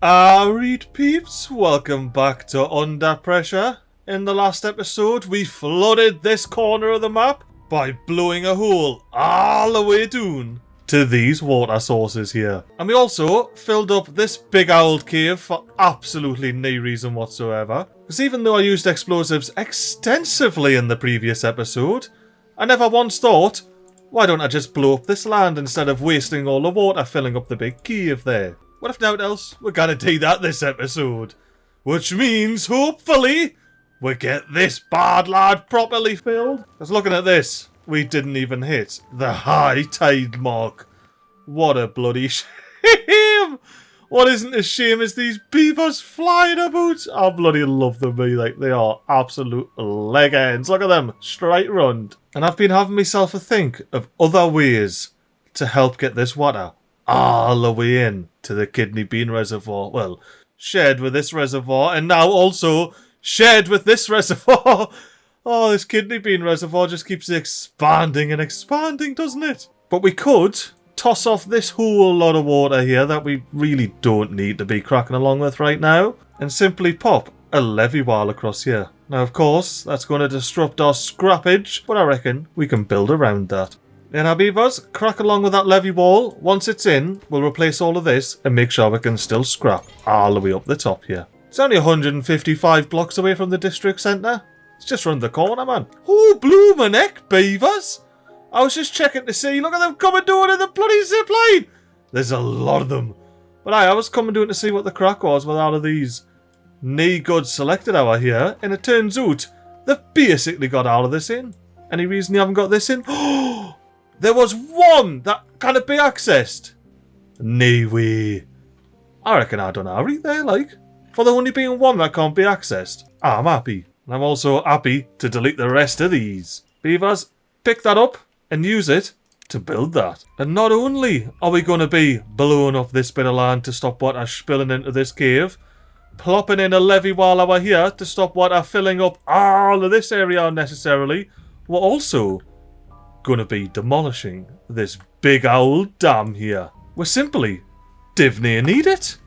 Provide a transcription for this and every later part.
Alright peeps, welcome back to Under Pressure. In the last episode, we flooded this corner of the map by blowing a hole all the way down to these water sources here. And we also filled up this big old cave for absolutely no reason whatsoever. Because even though I used explosives extensively in the previous episode, I never once thought, why don't I just blow up this land instead of wasting all the water filling up the big cave there? Well, if nothing else, we're gonna do that this episode. Which means, hopefully, we get this bad lad properly filled. Because looking at this, we didn't even hit the high tide mark. What a bloody shame! What isn't a shame is these beavers flying about. I bloody love them, me. Like, they are absolute leg ends. Look at them, straight round. And I've been having myself a think of other ways to help get this water all the way in to the kidney bean reservoir. Well, shared with this reservoir and now also shared with this reservoir. Oh, this kidney bean reservoir just keeps expanding and expanding, doesn't it? But we could toss off this whole lot of water here that we really don't need to be cracking along with right now and simply pop a levee wall across here. Now, of course, that's going to disrupt our scrappage, but I reckon we can build around that. In our beavers, crack along with that levee wall. Once it's in, we'll replace all of this and make sure we can still scrap all the way up the top here. It's only 155 blocks away from the district centre. It's just round the corner, man. Oh, bloomin' heck, beavers! I was just checking to see, look at them coming down in the bloody zip line! There's a lot of them. But I was coming down to see what the crack was with all of these knee good selected hour here, and it turns out they've basically got all of this in. Any reason you haven't got this in? Oh! There was one that can't be accessed. No way. I reckon I done alright there, like. For there only being one that can't be accessed, I'm happy. And I'm also happy to delete the rest of these. Beavers, pick that up and use it to build that. And not only are we going to be blowing up this bit of land to stop water spilling into this cave, plopping in a levee wall over here to stop water filling up all of this area unnecessarily, we're also going to be demolishing this big old dam here. We simply didn't need it.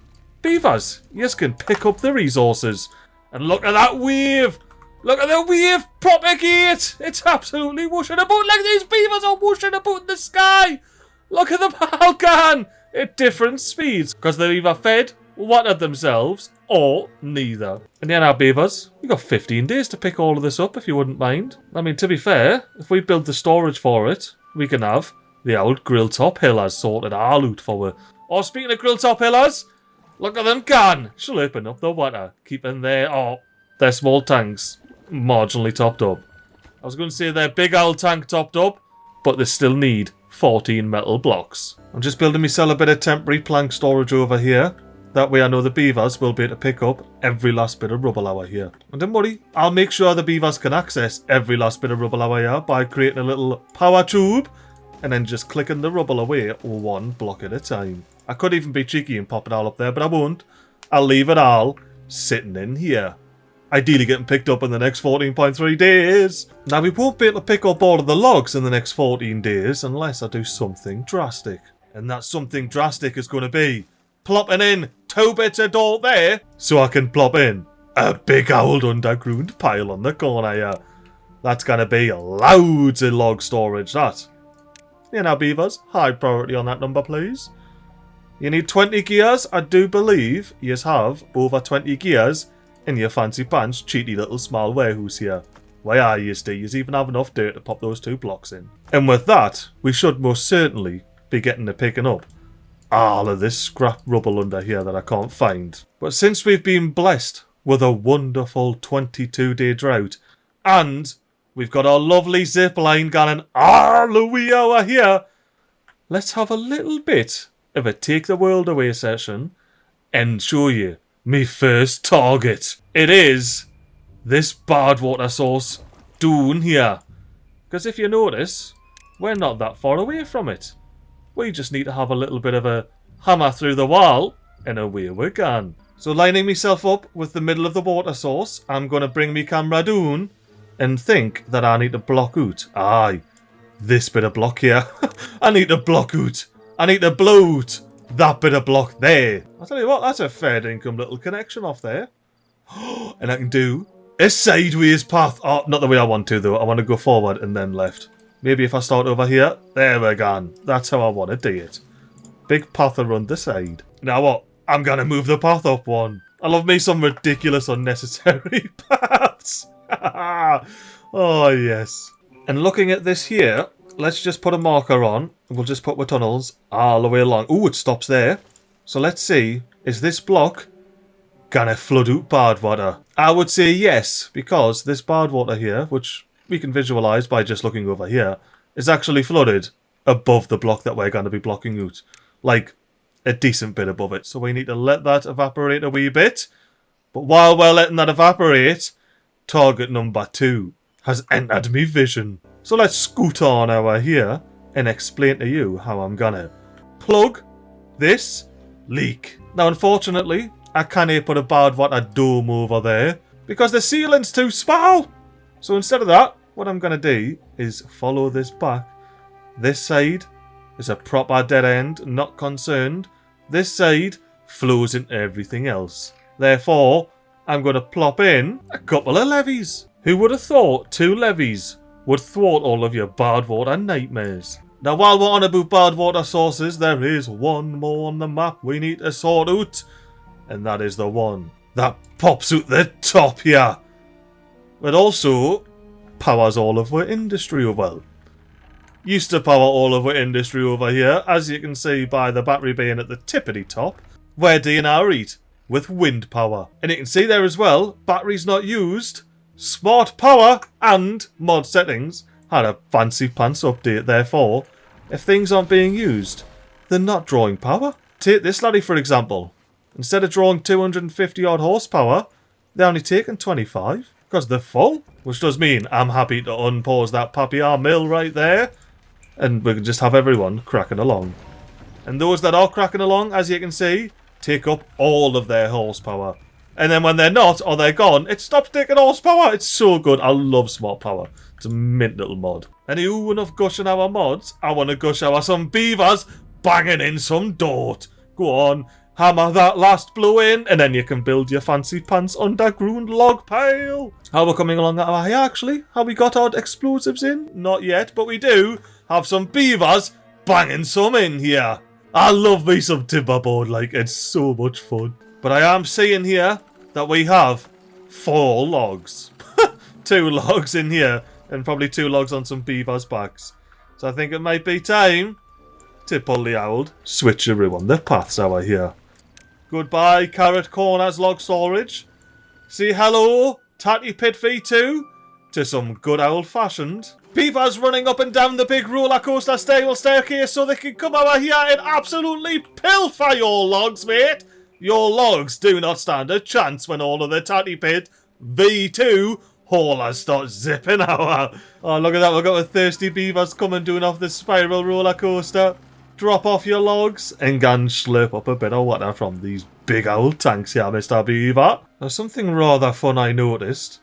Beavers, you can pick up the resources. And look at that wave. Look at the wave propagate. It's absolutely whooshing about. Like these beavers are whooshing about in the sky. Look at them all gone at different speeds. Because they're either fed, watered themselves, or neither. And yeah, now beavers, we got 15 days to pick all of this up if you wouldn't mind. I mean, to be fair, if we build the storage for it, we can have the old grill top hillers sorted all out for it. Oh, speaking of grill top hillers, look at them gone. She'll open up the water, keeping their small tanks marginally topped up. I was going to say their big old tank topped up, but they still need 14 metal blocks. I'm just building myself a bit of temporary plank storage over here. That way I know the beavers will be able to pick up every last bit of rubble hour here. And don't worry, I'll make sure the beavers can access every last bit of rubble hour here by creating a little power tube and then just clicking the rubble away one block at a time. I could even be cheeky and pop it all up there, but I won't. I'll leave it all sitting in here. Ideally getting picked up in the next 14.3 days. Now we won't be able to pick up all of the logs in the next 14 days unless I do something drastic. And that something drastic is going to be plopping in 2 bits of dirt there so I can plop in a big old underground pile on the corner here. That's going to be loads of log storage, that. You know, beavers, high priority on that number, please. You need 20 gears. I do believe you have over 20 gears in your fancy pants, cheaty little small warehouse here. Why are you, Steve? You even have enough dirt to pop those 2 blocks in. And with that, we should most certainly be getting to picking up all of this scrap rubble under here that I can't find. But since we've been blessed with a wonderful 22-day drought, and we've got our lovely zip line going all the way over here, let's have a little bit of a take the world away session and show you me first target. It is this badwater source down here. Because if you notice, we're not that far away from it. We just need to have a little bit of a hammer through the wall, and away we can. So lining myself up with the middle of the water source, I'm going to bring my camera down and think that I need to block out. Aye, this bit of block here. I need to block out. I need to blow out that bit of block there. I'll tell you what, that's a fair income little connection off there. And I can do a sideways path. Oh, not the way I want to though. I want to go forward and then left. Maybe if I start over here. There we go. That's how I want to do it. Big path around the side. Now what? I'm going to move the path up one. I love me some ridiculous unnecessary paths. Oh yes. And looking at this here, let's just put a marker on. We'll just put our tunnels all the way along. Ooh, it stops there. So let's see. Is this block gonna flood out badwater? I would say yes, because this badwater here, which we can visualize by just looking over here, is actually flooded above the block that we're going to be blocking out. Like a decent bit above it. So we need to let that evaporate a wee bit. But while we're letting that evaporate, target number 2 has entered me vision. So let's scoot on over here and explain to you how I'm gonna plug this leak. Now unfortunately, I can't put a badwater dome over there because the ceiling's too small. So instead of that, what I'm gonna do is follow this back. This side is a proper dead end, not concerned. This side flows into everything else. Therefore, I'm going to plop in a couple of levees. Who would have thought 2 levees would thwart all of your badwater nightmares? Now, while we're on about badwater sources, there is one more on the map we need to sort out. And that is the one that pops out the top here. But also powers all of our industry well. Used to power all of our industry over here, as you can see by the battery being at the tippity top. We're doing our eat with wind power. And you can see there as well, batteries not used, smart power and mod settings had a fancy pants update. Therefore, if things aren't being used, they're not drawing power. Take this laddie for example. Instead of drawing 250 odd horsepower, they're only taking 25 because they're full. Which does mean I'm happy to unpause that papier mill right there. And we can just have everyone cracking along. And those that are cracking along, as you can see, take up all of their horsepower. And then when they're not, or they're gone, it stops taking horsepower. It's so good. I love smart power. It's a mint little mod. Anywho, enough gushing our mods. I want to gush our some beavers banging in some dirt. Go on, hammer that last blow in, and then you can build your fancy pants underground log pile. How we're coming along that way actually? Have we got our explosives in? Not yet, but we do have some beavers banging some in here. I love me some Timberborn, like it's so much fun. But I am seeing here that we have 4 logs. 2 logs in here and probably 2 logs on some beavers' backs. So I think it might be time to pull the old switcheroo on the paths over here. Goodbye Carrot Corners log storage. Say hello Tatty Pit V2 to some good old fashioned beavers running up and down the big roller coaster style staircase so they can come over here and absolutely pilfer your logs, mate. Your logs do not stand a chance when all of the Tatty Pit V2 haulers start zipping out. Oh, look at that. We've got the thirsty beavers coming doing off the spiral roller coaster. Drop off your logs and go and slurp up a bit of water from these big old tanks here, Mr. Beaver. There's something rather fun I noticed.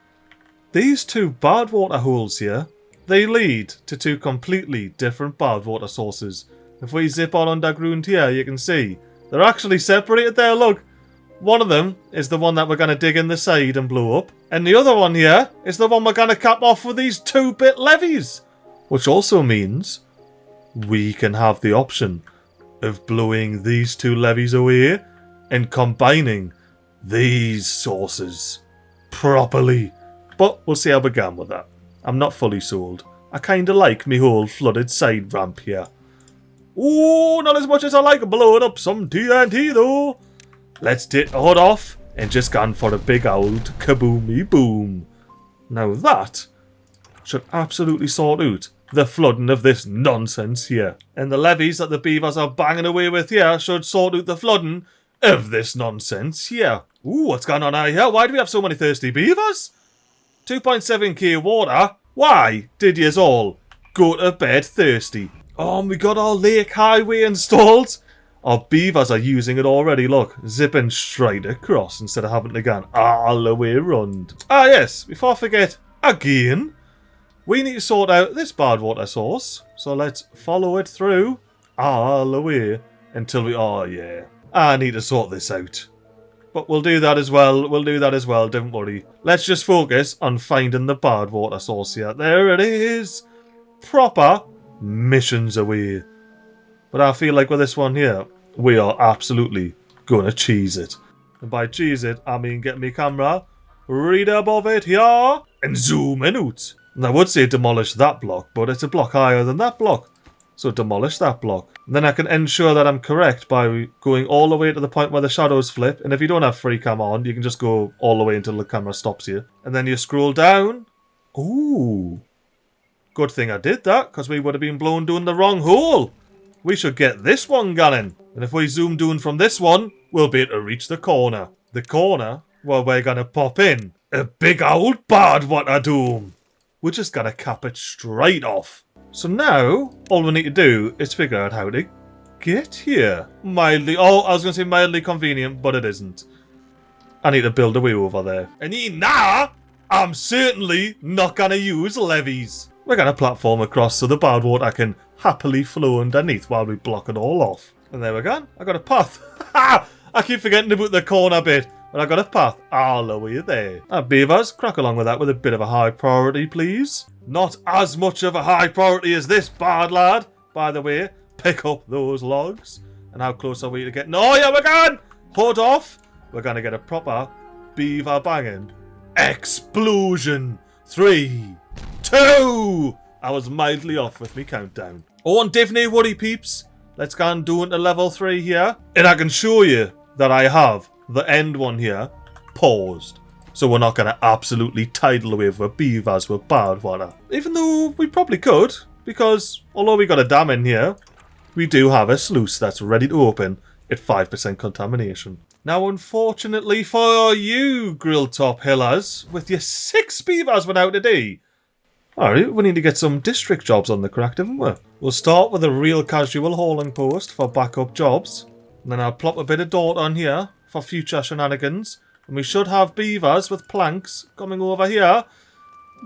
These 2 badwater holes here, they lead to 2 completely different badwater sources. If we zip on underground here, you can see they're actually separated there, look. One of them is the one that we're going to dig in the side and blow up. And the other one here is the one we're going to cap off with these 2-bit levees. Which also means we can have the option of blowing these 2 levees away and combining these sources properly. But we'll see how we get on with that. I'm not fully sold. I kinda like me whole flooded side ramp here. Ooh, not as much as I like blowing up some TNT though. Let's take the hood off and just gone for a big old kaboomy boom. Now that should absolutely sort out the flooding of this nonsense here. And the levees that the beavers are banging away with here should sort out the flooding of this nonsense here. Ooh, what's going on out here? Why do we have so many thirsty beavers? 2.7k water? Why did yous all go to bed thirsty? Oh, and we got our lake highway installed. Our beavers are using it already, look. Zipping straight across instead of having to go all the way round. Ah yes, before I forget, again, we need to sort out this badwater source. So let's follow it through all the way until we... Oh, yeah. I need to sort this out. But we'll do that as well. We'll do that as well. Don't worry. Let's just focus on finding the bad water source here. There it is. Proper missions away. But I feel like with this one here, we are absolutely going to cheese it. And by cheese it, I mean get me camera right above it here and zoom in out. And I would say demolish that block, but it's a block higher than that block. So demolish that block. And then I can ensure that I'm correct by going all the way to the point where the shadows flip. And if you don't have free cam on, you can just go all the way until the camera stops you. And then you scroll down. Ooh. Good thing I did that, because we would have been blown down the wrong hole. We should get this one going. And if we zoom down from this one, we'll be able to reach the corner. The corner where we're going to pop in a big old badwater dome. We're just going to cap it straight off. So now, all we need to do is figure out how to get here. Mildly, oh, I was going to say mildly convenient, but it isn't. I need to build a way over there. And now, I'm certainly not going to use levees. We're going to platform across so the badwater can happily flow underneath while we block it all off. And there we go. I got a path. I keep forgetting about the corner bit. But I got a path all the way there. Beavers, crack along with that with a bit of a high priority, please. Not as much of a high priority as this bad lad. By the way, pick up those logs. And how close are we to getting... Oh, yeah, we're going! Hold off. We're going to get a proper beaver banging explosion. 3, 2. I was mildly off with me countdown. Oh, and definitely worry, peeps. Let's go and do it to level 3 here. And I can show you that I have the end one here paused. So we're not going to absolutely tidal away for beavers with bad water. Even though we probably could. Because although we got a dam in here, we do have a sluice that's ready to open at 5% contamination. Now, unfortunately for you, grill top hillers, with your 6 beavers went out today. Alright, we need to get some district jobs on the crack, haven't we? We'll start with a real casual hauling post for backup jobs. And then I'll plop a bit of dirt on here for future shenanigans. And we should have beavers with planks coming over here,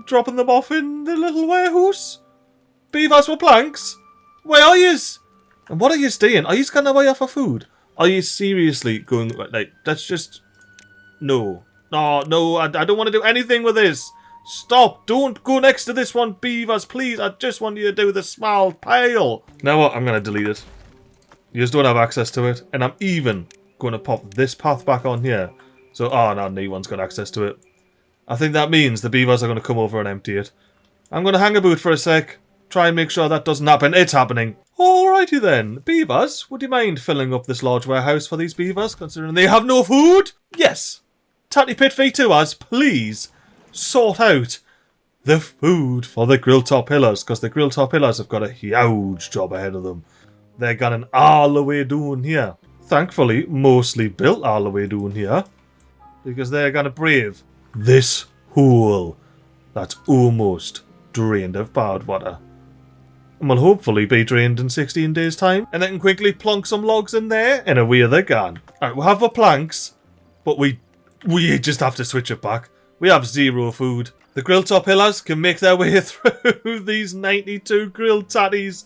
dropping them off in the little warehouse. Beavers with planks? Where are yous? And what are yous doing? Are yous going away off for food? Are you seriously going... Like, that's just... No. No, I don't want to do anything with this. Stop. Don't go next to this one, beavers, please. I just want you to do the small pail. Now what? I'm going to delete it. You just don't have access to it. And I'm even going to pop this path back on here. So, oh no, no one's got access to it. I think that means the beavers are going to come over and empty it. I'm going to hang about for a sec. Try and make sure that doesn't happen. It's happening. Alrighty then. Beavers, would you mind filling up this large warehouse for these beavers, considering they have no food? Yes. Tatty Pit V2 us, please sort out the food for the grill top hillers, because the grill top hillers have got a huge job ahead of them. They're going all the way down here. Thankfully, mostly built all the way down here, because they're going to brave this hole that's almost drained of bad water. And will hopefully be drained in 16 days' time. And they can quickly plonk some logs in there, and away they're gone. Alright, we'll have the planks, but we just have to switch it back. We have 0 food. The grill top hillers can make their way through these 92 grilled tatties.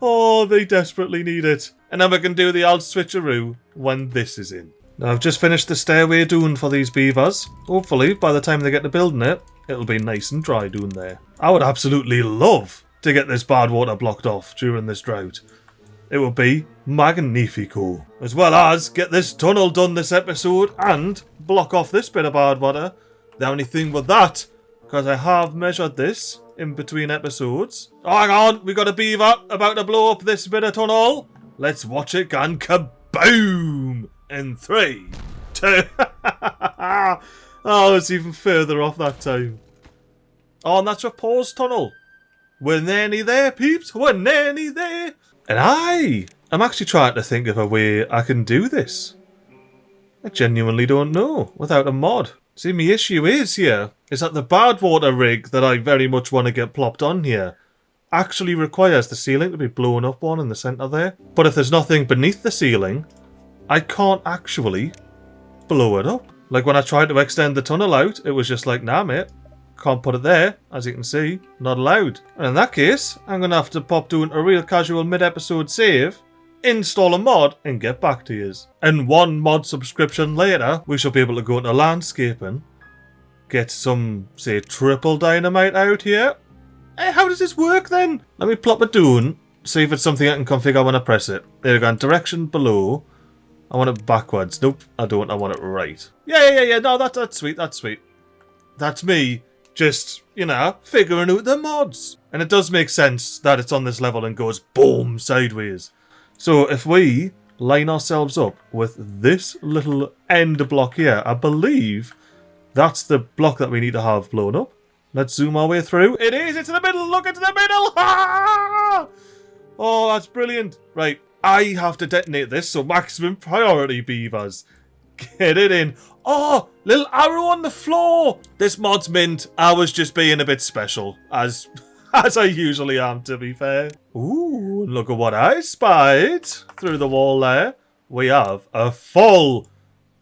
Oh, they desperately need it. And then we can do the old switcheroo when this is in. Now, I've just finished the stairway down for these beavers. Hopefully, by the time they get to building it, it'll be nice and dry down there. I would absolutely love to get this bad water blocked off during this drought. It would be magnifico. As well as get this tunnel done this episode and block off this bit of bad water. The only thing with that, because I have measured this in between episodes. Oh, hang on, we got a beaver about to blow up this bit of tunnel. Let's watch it and kaboom! In 3, 2... Oh, it's even further off that time. Oh, and that's a pause tunnel. We're nearly there, peeps. We're nearly there. And I'm actually trying to think of a way I can do this. I genuinely don't know without a mod. See, my issue is that the badwater rig that I very much want to get plopped on here actually requires the ceiling to be blown up one in the centre there. But if there's nothing beneath the ceiling, I can't actually blow it up. Like when I tried to extend the tunnel out, it was just like, nah mate, can't put it there, as you can see, not allowed. And in that case, I'm going to have to pop doing a real casual mid-episode save install a mod, and get back to you. And one mod subscription later, we shall be able to go into landscaping, get some, say, triple dynamite out here. Hey, how does this work then? Let me plop it down, see if it's something I can configure when I press it. There we go, direction below. I want it backwards. Nope, I don't. I want it right. Yeah. No, that's sweet. That's sweet. That's me just, you know, figuring out the mods. And it does make sense that it's on this level and goes boom sideways. So if we line ourselves up with this little end block here, I believe that's the block that we need to have blown up. Let's zoom our way through. It is! It's in the middle! Look, it's in the middle! Ah! Oh, that's brilliant. Right, I have to detonate this, so maximum priority, Beavers. Get it in. Oh, little arrow on the floor. This mod's mint. I was just being a bit special, as I usually am, to be fair. Ooh, look at what I spied through the wall there. We have a full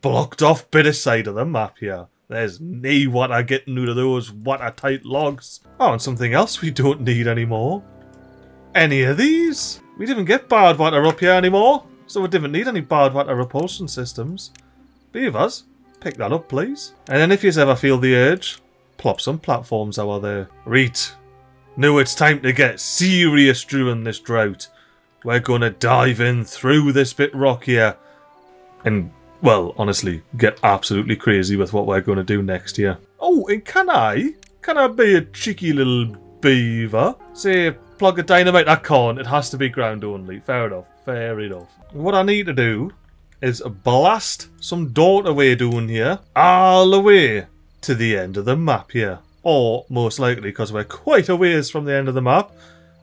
blocked off bit of side of the map here. There's no water getting out of those watertight logs. Oh, and something else we don't need anymore. Any of these? We didn't get badwater up here anymore, so we didn't need any badwater repulsion systems. Beavers, pick that up, please. And then if you ever feel the urge, plop some platforms out there. Right. Now it's time to get serious during this drought. We're going to dive in through this bit rock here. And, well, honestly, get absolutely crazy with what we're going to do next here. Oh, and can I be a cheeky little beaver? Say, plug a dynamite? I can't. It has to be ground only. Fair enough. Fair enough. What I need to do is blast some waterway down here all the way to the end of the map here. Or, most likely, because we're quite a ways from the end of the map,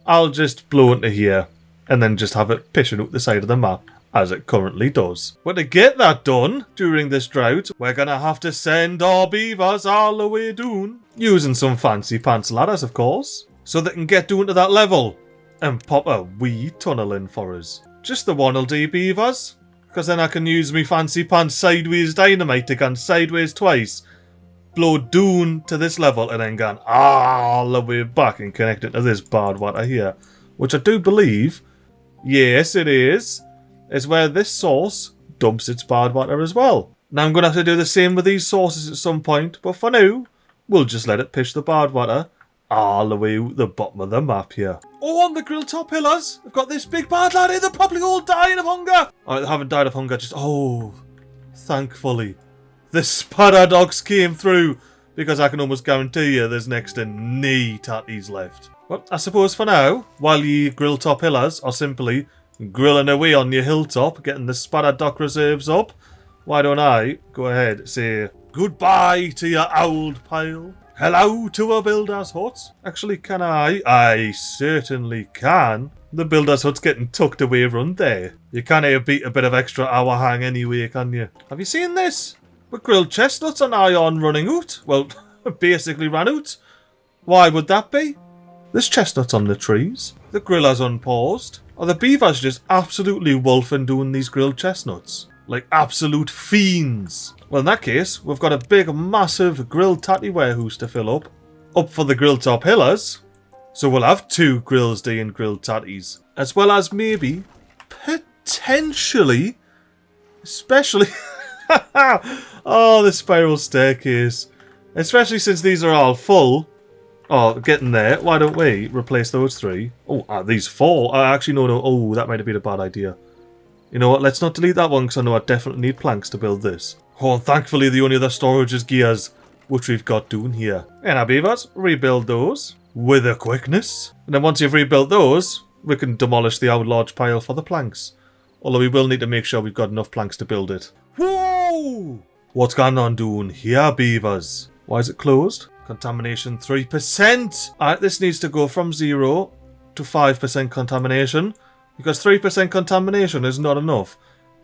I'll just blow into here and then just have it pishing out the side of the map, as it currently does. But to get that done during this drought, we're going to have to send our beavers all the way down, using some fancy pants ladders, of course, so they can get down to that level and pop a wee tunnel in for us. Just the one will do, beavers, because then I can use me fancy pants sideways dynamite again sideways twice, blow down to this level, and then go all the way back and connect it to this badwater here, which I do believe, yes it is where this source dumps its badwater as well. Now I'm going to have to do the same with these sources at some point, but for now, we'll just let it pish the badwater all the way out the bottom of the map here. Oh, on the grill top pillars, I've got this big bad laddie, they're probably all dying of hunger. Alright, they haven't died of hunger, just, oh, thankfully. The spadder dogs came through, because I can almost guarantee you there's next to no tatties left. Well, I suppose for now, while ye grill top pillars are simply grilling away on your hilltop, getting the spadder dock reserves up, why don't I go ahead and say goodbye to your old pile? Hello to a builder's hut. Actually, can I? I certainly can. The builder's hut's getting tucked away around there. You can't beat a bit of extra hour hang anyway, can you? Have you seen this? The grilled chestnuts are nigh on running out. Well, basically ran out. Why would that be? There's chestnuts on the trees. The griller's unpaused. Are the beavers just absolutely wolfing doing these grilled chestnuts? Like absolute fiends. Well, in that case, we've got a big, massive grilled tatty warehouse to fill up for the grilled top pillars. So we'll have 2 grills day and grilled tatties. As well as maybe, potentially, especially... oh, the spiral staircase. Especially since these are all full. Oh, getting there. Why don't we replace those 3? Oh, these 4. Actually, no. Oh, that might have been a bad idea. You know what? Let's not delete that one because I know I definitely need planks to build this. Oh, and thankfully the only other storage is gears, which we've got down here. And our beavers, rebuild those with a quickness. And then once you've rebuilt those, we can demolish the old large pile for the planks. Although we will need to make sure we've got enough planks to build it. Whoa! What's going on down here, beavers? Why is it closed? Contamination 3%. Alright, this needs to go from 0 to 5% contamination. Because 3% contamination is not enough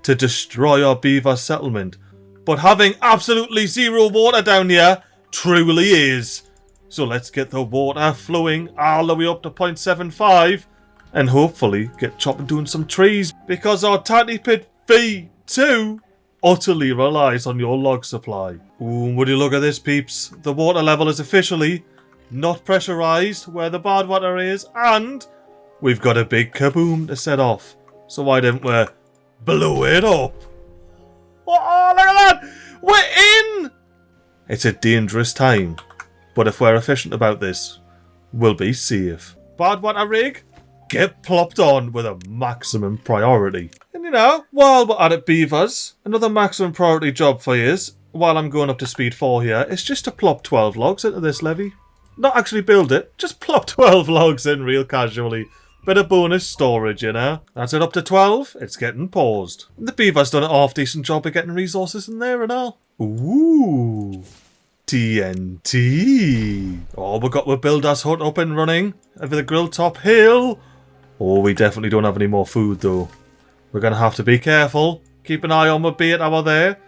to destroy our beaver settlement. But having absolutely 0 water down here truly is. So let's get the water flowing all the way up to 0.75 and hopefully get chopping down some trees because our tatty pit V2 utterly relies on your log supply. Ooh, would you look at this, peeps? The water level is officially not pressurized where the badwater is, and we've got a big kaboom to set off So why didn't we blow it up? Oh, look at that! We're in! It's a dangerous time, but if we're efficient about this, we'll be safe. Badwater rig, get plopped on with a maximum priority. And you know, while we're at it, Beavers, another maximum priority job for you is, while I'm going up to speed 4 here, is just to plop 12 logs into this levee. Not actually build it, just plop 12 logs in real casually. Bit of bonus storage, you know. That's it up to 12, it's getting paused. And the Beavers done a half decent job of getting resources in there and all. Ooh. TNT. Oh, we got our builder's hut up and running over the grill top hill. Oh, we definitely don't have any more food though. We're going to have to be careful. Keep an eye on my bait over there.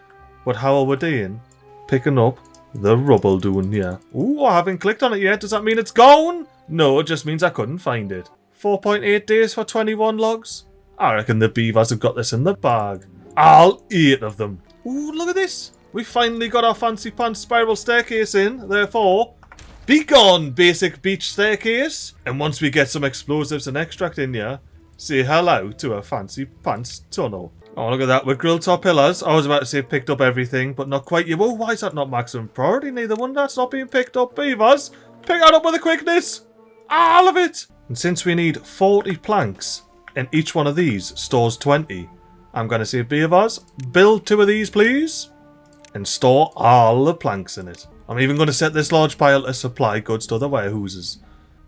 But how are we doing? Picking up the rubble doing here. Ooh, I haven't clicked on it yet. Does that mean it's gone? No, it just means I couldn't find it. 4.8 days for 21 logs. I reckon the Beavers have got this in the bag. All 8 of them. Ooh, look at this. We finally got our fancy pants spiral staircase in. Therefore, be gone, basic beach staircase. And once we get some explosives and extract in here, say hello to a fancy pants tunnel. Oh, look at that. With grill top pillars. I was about to say picked up everything, but not quite. Oh, why is that not maximum priority? Neither one that's not being picked up. Beavers, pick that up with a quickness. All of it. And since we need 40 planks, and each one of these stores 20, I'm going to say, Beavers, build 2 of these, please, and store all the planks in it. I'm even going to set this large pile to supply goods to other warehouses.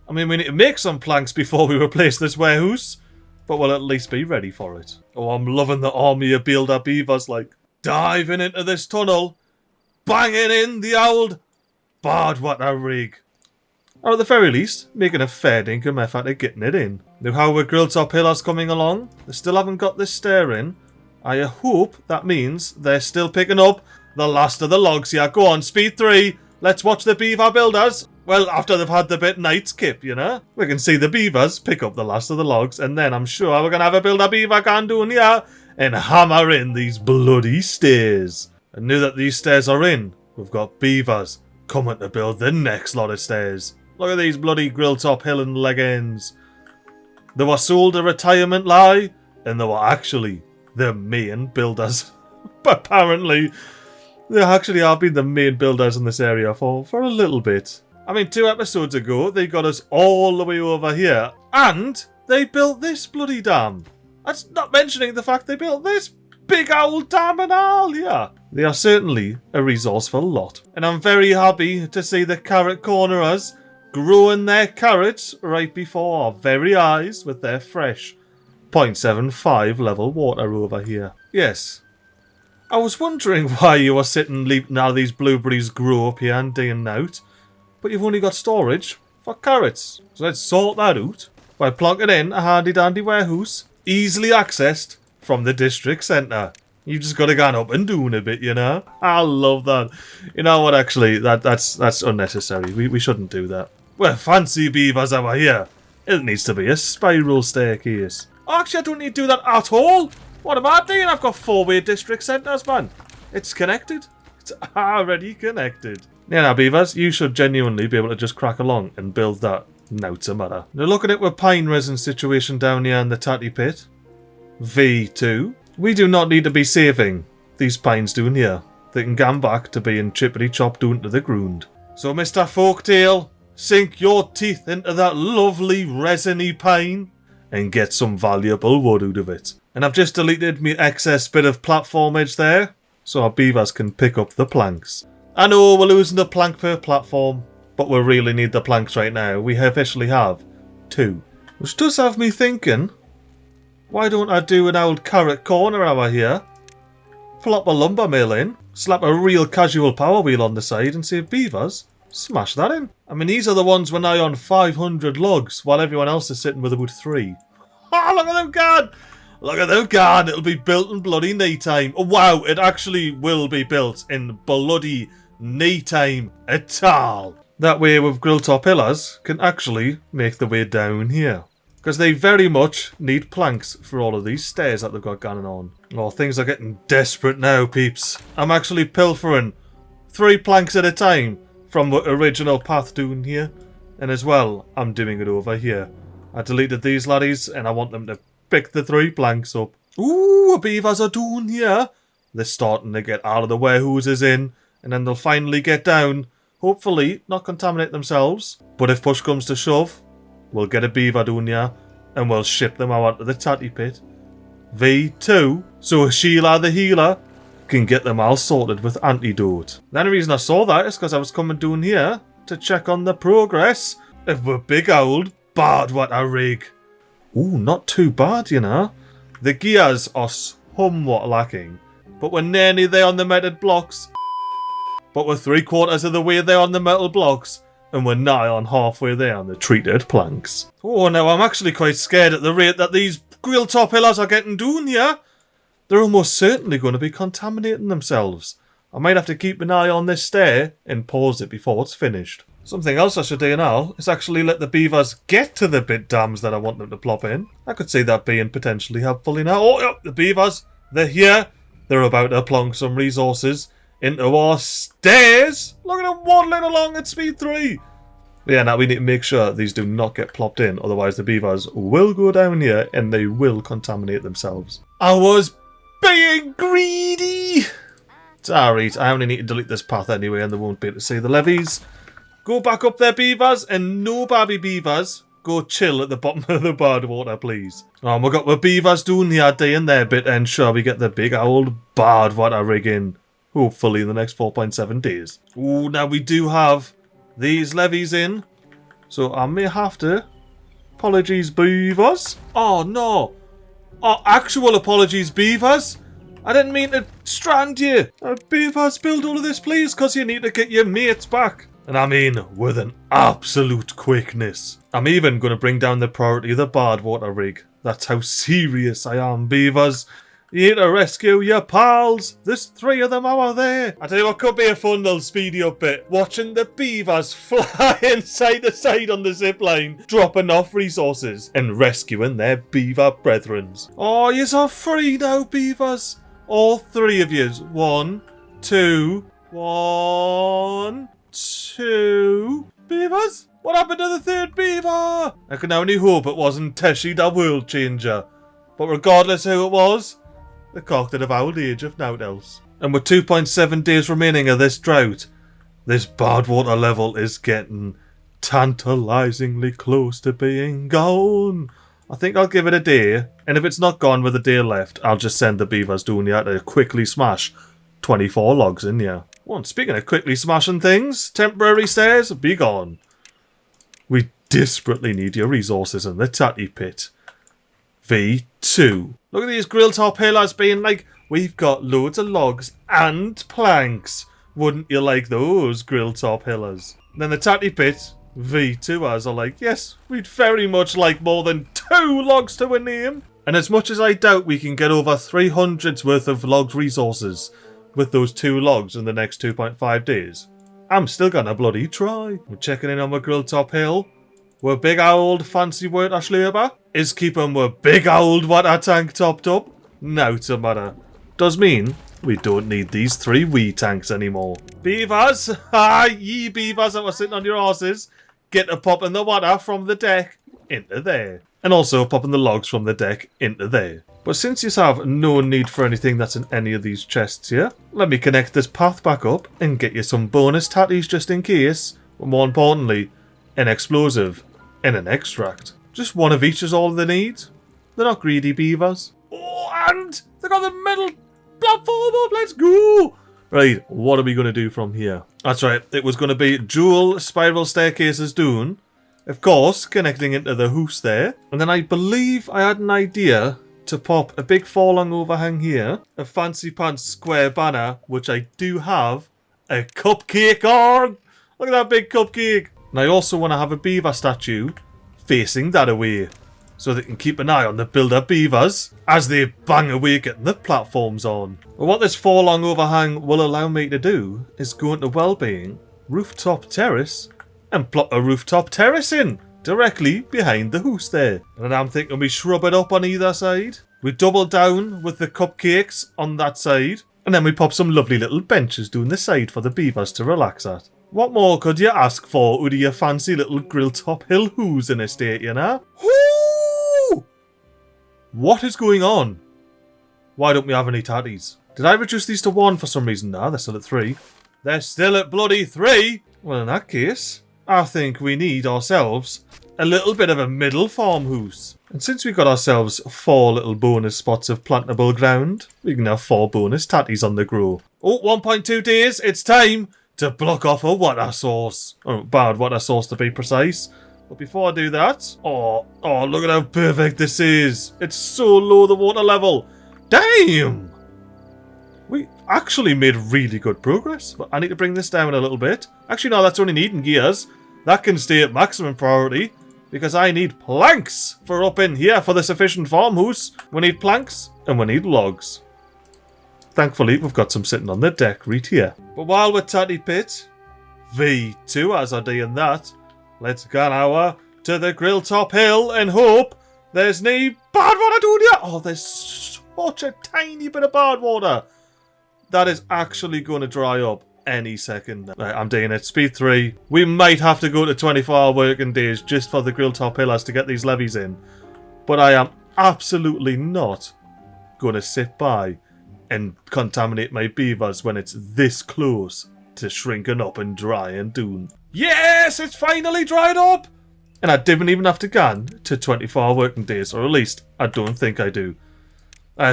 I mean, we need to make some planks before we replace this warehouse, but we'll at least be ready for it. Oh, I'm loving the army of builder Beavers, like, diving into this tunnel, banging in the old badwater rig. Or at the very least, making a fair dinkum effort at getting it in. Now how our grill top pillars coming along? They still haven't got this stair in. I hope that means they're still picking up the last of the logs here. Go on, speed 3. Let's watch the beaver builders. Well, after they've had the bit night skip, you know. We can see the beavers pick up the last of the logs, and then I'm sure we're going to have a builder beaver can do in here and hammer in these bloody stairs. And now that these stairs are in, we've got beavers coming to build the next lot of stairs. Look at these bloody grill top hill and leg ends. They were sold a retirement lie, and they were actually the main builders. But apparently, they actually have been the main builders in this area for a little bit. I mean, 2 episodes ago, they got us all the way over here, and they built this bloody dam. That's not mentioning the fact they built this big old dam and all, yeah. They are certainly a resourceful lot. And I'm very happy to see the carrot cornerers growing their carrots right before our very eyes with their fresh 0.75 level water over here. Yes, I was wondering why you were sitting leaving all these blueberries grow up here and day and out, but you've only got storage for carrots. So let's sort that out by plonking in a handy dandy warehouse, easily accessed from the district centre. You've just got to go up and doing a bit, you know? I love that. You know what, actually, that's unnecessary. We shouldn't do that. We're fancy beavers over here. It needs to be a spiral staircase. Actually, I don't need to do that at all. What am I doing? I've got 4-way district centres, man. It's connected. It's already connected. Yeah, now, beavers, you should genuinely be able to just crack along and build that. No, it's a matter. Now, look at it with pine resin situation down here in the tatty pit. V2. We do not need to be saving these pines down here. They can come back to being chippity chopped down to the ground. So, Mr. Folktale, sink your teeth into that lovely resiny pine and get some valuable wood out of it. And I've just deleted my excess bit of platformage there, so our beavers can pick up the planks. I know we're losing a plank per platform, but we really need the planks right now. We officially have 2. Which does have me thinking, why don't I do an old carrot corner over here, plop a lumber mill in, slap a real casual power wheel on the side and say, beavers, smash that in. I mean, these are the ones when I on 500 logs, while everyone else is sitting with about 3. Oh, look at them gone! Look at them gone! It'll be built in bloody knee time. Oh, wow, it actually will be built in bloody knee time at all. That way, with grill top pillars, can actually make the way down here. Because they very much need planks for all of these stairs that they've got going on. Oh, things are getting desperate now, peeps. I'm actually pilfering 3 planks at a time from the original path down here. And as well, I'm doing it over here. I deleted these laddies and I want them to pick the 3 planks up. Ooh, beavers are doing here. They're starting to get out of the warehouses in, and then they'll finally get down. Hopefully, not contaminate themselves. But if push comes to shove, we'll get a beaver down here, and we'll ship them out to the tatty pit. V2, so Sheila the healer can get them all sorted with antidote. The only reason I saw that is because I was coming down here to check on the progress of the big old badwater rig. Ooh, not too bad, you know. The gears are somewhat lacking, but we're nearly there on the metal blocks. But we're 3/4 of the way there on the metal blocks, and we're nigh on halfway there on the treated planks. Oh, now I'm actually quite scared at the rate that these grill top pillars are getting down here. They're almost certainly going to be contaminating themselves. I might have to keep an eye on this stair and pause it before it's finished. Something else I should do now is actually let the beavers get to the bit dams that I want them to plop in. I could see that being potentially helpful now. Oh, yep, the beavers, they're here. They're about to plonk some resources into our stairs. Look at them waddling along at speed 3. Yeah, now we need to make sure these do not get plopped in, otherwise the beavers will go down here and they will contaminate themselves. I was being greedy! It's alright, I only need to delete this path anyway and they won't be able to see the levees. Go back up there, beavers, and no baby beavers, go chill at the bottom of the badwater, please. We've got the beavers doing the day in their bit and sure we get the big old badwater rig in. Hopefully in the next 4.7 days. Ooh, now we do have these levees in, so I may have to. Apologies, beavers. Oh no. Oh, actual apologies, beavers. I didn't mean to strand you. Beavers, build all of this, please, because you need to get your mates back. And I mean, with an absolute quickness. I'm even going to bring down the priority of the badwater rig. That's how serious I am, beavers. You need to rescue your pals. There's 3 of them out there. I tell you what could be a fun little speedy up bit. Watching the beavers flying side to side on the zipline, dropping off resources and rescuing their beaver brethrens. Oh, yous are free now, beavers. All 3 of yous. 1, 2, 1, 2. Beavers? What happened to the 3rd beaver? I can only hope it wasn't Teshy the world changer. But regardless who it was, the cock did have old age if naught else. And with 2.7 days remaining of this drought, this badwater level is getting tantalisingly close to being gone. I think I'll give it a day, and if it's not gone with a day left, I'll just send the beavers down here to quickly smash 24 logs in here. Well, speaking of quickly smashing things, temporary stairs, be gone. We desperately need your resources in the tatty pit. V2. Look at these grill top pillars being like, we've got loads of logs and planks. Wouldn't you like those grill top pillars? And then the tatty pit, V2ers are like, yes, we'd very much like more than 2 logs to a name. And as much as I doubt we can get over 300's worth of logs resources with those 2 logs in the next 2.5 days, I'm still gonna bloody try. We're checking in on my grill top hill. We're big old fancy water schleber is keeping my big old water tank topped up. Now to matter. Does mean we don't need these 3 wee tanks anymore. Beavers, ye beavers that were sitting on your arses, get to popping the water from the deck into there. And also popping the logs from the deck into there. But since you have no need for anything that's in any of these chests here, let me connect this path back up and get you some bonus tatties just in case. But more importantly, an explosive and an extract. Just 1 of each is all they need. They're not greedy beavers. Oh, and they got the metal platform up. Let's go. Right, what are we going to do from here? That's right, it was going to be dual spiral staircases down. Of course, connecting into the house there. And then I believe I had an idea to pop a big 4-long overhang here. A fancy pants square banner, which I do have a cupcake on. Look at that big cupcake. And I also want to have a beaver statue facing that away, so they can keep an eye on the builder beavers as they bang away getting the platforms on. But what this 4-long overhang will allow me to do is go into Wellbeing, Rooftop Terrace, and plop a rooftop terrace in, directly behind the house there. And I'm thinking we shrub it up on either side. We double down with the cupcakes on that side, and then we pop some lovely little benches down the side for the beavers to relax at. What more could you ask for out of your fancy little grill top hill who's in estate, you know? Whoo! What is going on? Why don't we have any tatties? Did I reduce these to 1 for some reason? No, they're still at 3. They're still at bloody 3? Well, in that case, I think we need ourselves a little bit of a middle farmhouse. And since we've got ourselves 4 little bonus spots of plantable ground, we can have 4 bonus tatties on the grow. Oh, 1.2 days, it's time to block off a water source. Oh, bad water source to be precise. But before I do that, oh, look at how perfect this is. It's so low, the water level. Damn! We actually made really good progress, but I need to bring this down a little bit. Actually, no, that's only needing gears. That can stay at maximum priority, because I need planks for up in here for this efficient farmhouse. We need planks, and we need logs. Thankfully, we've got some sitting on the deck right here. But while we're tatty pit, V2 as I doing that, let's get our to the grill top hill and hope there's no bad water down here. Oh, there's such a tiny bit of bad water. That is actually going to dry up any second. Right, I'm doing it. Speed 3. We might have to go to 24-hour working days just for the grill top hillers to get these levees in. But I am absolutely not going to sit by and contaminate my beavers when it's this close to shrinking up and dry and doing. Yes, it's finally dried up! And I didn't even have to go to 24-hour working days, or at least I don't think I do.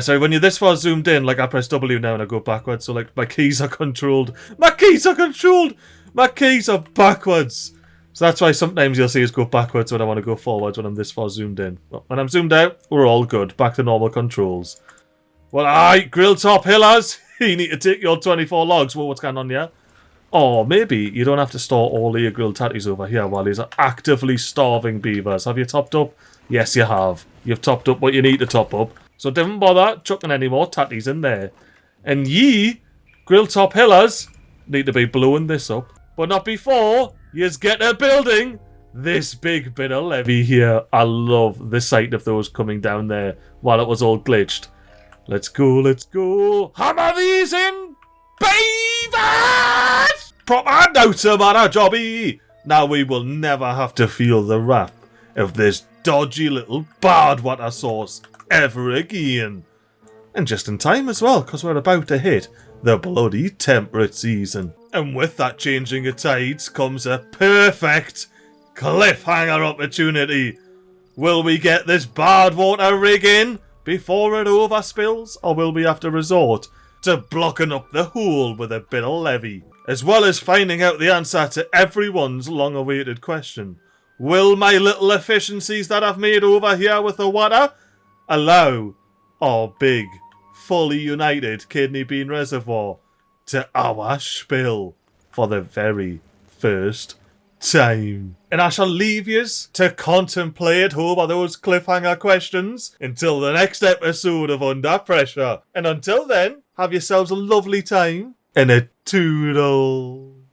So when you're this far zoomed in, like I press W now and I go backwards, so like my keys are controlled. My keys are controlled! My keys are backwards! So that's why sometimes you'll see us go backwards when I want to go forwards when I'm this far zoomed in. But when I'm zoomed out, we're all good. Back to normal controls. Well, alright, grill top hillers, you need to take your 24 logs. Whoa, what's going on here? Or maybe you don't have to store all of your grilled tatties over here while these are actively starving beavers. Have you topped up? Yes, you have. You've topped up what you need to top up. So don't bother chucking any more tatties in there. And ye, grill top hillers, need to be blowing this up. But not before yous get a building this big bit of levee here. I love the sight of those coming down there while it was all glitched. Let's go, let's go. Hammer these in, beavers! Proper noter man a jobby. Now we will never have to feel the wrath of this dodgy little bad water source ever again. And just in time as well, because we're about to hit the bloody temperate season. And with that changing of tides comes a perfect cliffhanger opportunity. Will we get this bad water rig in before it overspills, or will we have to resort to blocking up the hole with a bit of levee? As well as finding out the answer to everyone's long-awaited question. Will my little efficiencies that I've made over here with the water allow our big, fully united kidney bean reservoir to overspill for the very first time? And I shall leave yous to contemplate over those cliffhanger questions until the next episode of Under Pressure. And until then, have yourselves a lovely time and a toodle.